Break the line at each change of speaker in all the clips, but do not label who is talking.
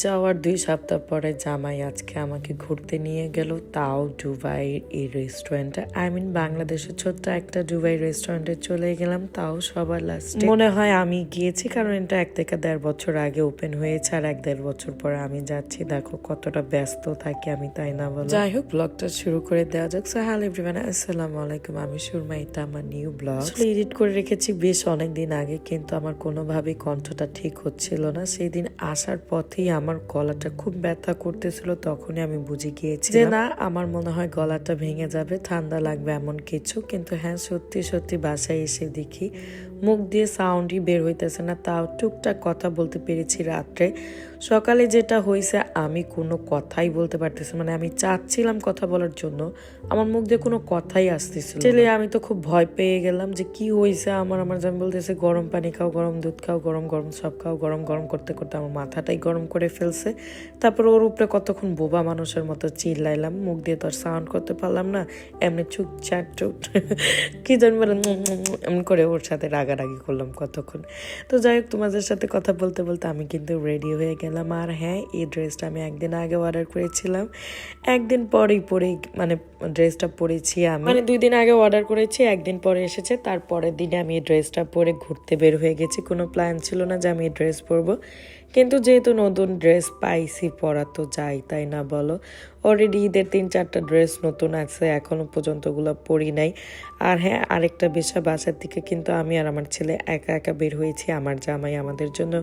যাওয়ার ২ সপ্তাহ পরে জামাই আজকে আমাকে ঘুরতে নিয়ে গেল, তাও দুবাইয়ের এই রেস্টুরেন্টে। বাংলাদেশের ছোট্ট একটা দুবাই রেস্টুরেন্টে চলে গেলাম, তাও সবার লাস্টে। মনে হয় আমি গিয়েছি, কারণ এটা ১ থেকে ১.৫ বছর আগে ওপেন হয়েছে, আর ১-১.৫ বছর পরে আমি যাচ্ছি। দেখো কতটা ব্যস্ত থাকি আমি, তাই না বলো? যাই হোক, ব্লগটা শুরু করে দেওয়া যাক। সো হ্যালো এভরিওয়ান, আসসালামু আলাইকুম। আমি সুরমা, এটা আমার নিউ ব্লগ। এডিট করে রেখেছি বেশ অনেকদিন আগে, কিন্তু আমার কোনোভাবেই কণ্ঠটা ঠিক হচ্ছিল না। সেই দিন আসার পথেই আমার গলাটা খুব ব্যথা করতেছিল, তখনই আমি বুঝে গিয়েছি যে না, আমার মনে হয় গলাটা ভেঙে যাবে, ঠান্ডা লাগবে এমন কিছু। কিন্তু হ্যাঁ, সত্যি সত্যি বাসায় এসে দেখি মুখ দিয়ে সাউন্ডই বের হইতেছে না, তাও টুকটাক কথা বলতে পেরেছি রাত্রে। সকালে যেটা হয়েছে, আমি কোনো কথাই বলতে পারতেছি, মানে আমি চাচ্ছিলাম কথা বলার জন্য, আমার মুখ দিয়ে কোনো কথাই আসতেছিল না। আমি তো খুব ভয় পেয়ে গেলাম যে কি হয়েছে আমার। জামাই বলতেছে গরম পানি খাও, গরম দুধ খাও, গরম গরম সব খাও। গরম গরম করতে করতে আমার মাথাটাই গরম করে ফেলছে। তারপর ওর উপরে কতক্ষণ বোবা মানুষের মতো চিল্লাইলাম, মুখ দিয়ে তো আর সাউন্ড করতে পারলাম না, এমনি চুপ চাট চুট কি জানি বলে এমন করে ওর সাথে রাগারাগি করলাম কতক্ষণ। তো যাই হোক, তোমাদের সাথে কথা বলতে বলতে আমি কিন্তু রেডি হয়ে গেলাম। আর হ্যাঁ, এই ড্রেসটা আমি একদিন আগে অর্ডার করেছিলাম, একদিন পরেই মানে ড্রেসটা পরেছি আমি, মানে 2 দিন আগে অর্ডার করেছি, একদিন পরে এসেছে। তারপরের দিনে আমি এই ড্রেসটা পরে ঘুরতে বের হয়ে গেছি। কোনো প্ল্যান ছিল না যে আমি এই ড্রেস পরবো, কিন্তু যেহেতু নতুন ড্রেস পাইছি, পরা তো যাই, তাই না বলো? অলরেডি ঈদের 3-4টা ড্রেস নতুন আছে, এখনো পর্যন্ত ওগুলো পরি নাই। আর হ্যাঁ, আরেকটা বিষয়, বাসার দিকে কিন্তু আমি আর আমার ছেলে একা একা বের হয়েছি। আমার জামাই আমাদের জন্য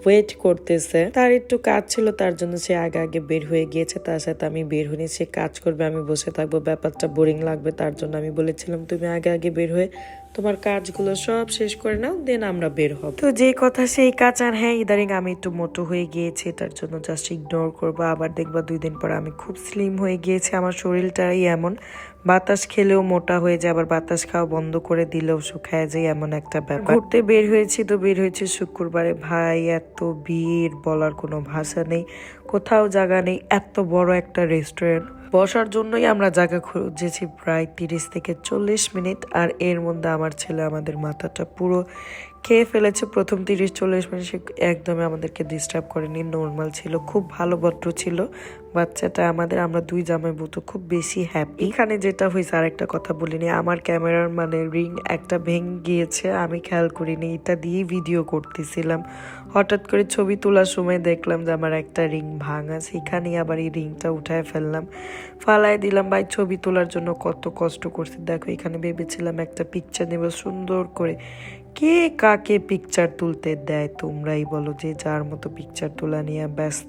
ওয়েট করতেছে, তার একটু কাজ ছিল, তার জন্য সে আগে আগে বের হয়ে গিয়েছে। তার সাথে আমি বের হইনি, সে কাজ করবে, আমি বসে থাকবো, ব্যাপারটা বোরিং লাগবে। তার জন্য আমি বলেছিলাম তুমি আগে আগে বের হয়ে তোমার কাজগুলো সব শেষ করে নাও, দেন আমরা বের হব। তো যেই কথা সেই কাজ। আর হ্যাঁ, ইদারিং আমি একটু মোটো হয়ে গিয়েছি, তার জন্য জাস্ট ইগনোর করবো। আবার দেখবা 2 দিন পর আমি খুব স্লিম হয়ে গিয়েছি। আমার শরীরটাই এমন, বাতাস খেলেও মোটা হয়ে যায়, আবার বাতাস খাওয়া বন্ধ করে দিলেও শুকায় যায়, এমন একটা ব্যাপার। ঘুরতে বের হয়েছি, তো বের হয়েছি শুক্রবারে। ভাই, এত ভিড় বলার কোনো ভাষা নেই, কোথাও জায়গা নেই। এত বড় একটা রেস্টুরেন্ট, বসার জন্যই আমরা জায়গা খুঁজেছি প্রায় 30 থেকে 40 মিনিট। আর এর মধ্যে আমার ছেলে আমাদের মাথাটা পুরো খেয়ে ফেলেছে। প্রথম 30-40 মিনিট সে একদমই আমাদেরকে ডিস্টার্ব করেনি, নর্মাল ছিল, খুব ভালো ভদ্র ছিল বাচ্চাটা আমাদের। আমরা 2 জামাই বউ খুব বেশি হ্যাপি। এখানে যেটা হয়েছে, আর একটা কথা বলিনি, আমার ক্যামেরার মানে রিং একটা ভেঙে গিয়েছে, আমি খেয়াল করিনি, এটা দিয়ে ভিডিও করতেছিলাম। হঠাৎ করে ছবি তোলার সময় দেখলাম যে আমার একটা রিং ভাঙা, সেখানে আবার এই রিংটা উঠায় ফেললাম, ফালাই দিলাম। ভাই, ছবি তোলার জন্য কত কষ্ট করছি দেখো। এখানে ভেবেছিলাম একটা পিকচার নেব সুন্দর করে। কে কাকে পিকচার তুলতে দেয়? তোমরাই বলো, যে যার মতো পিকচার তোলা নিয়ে ব্যস্ত।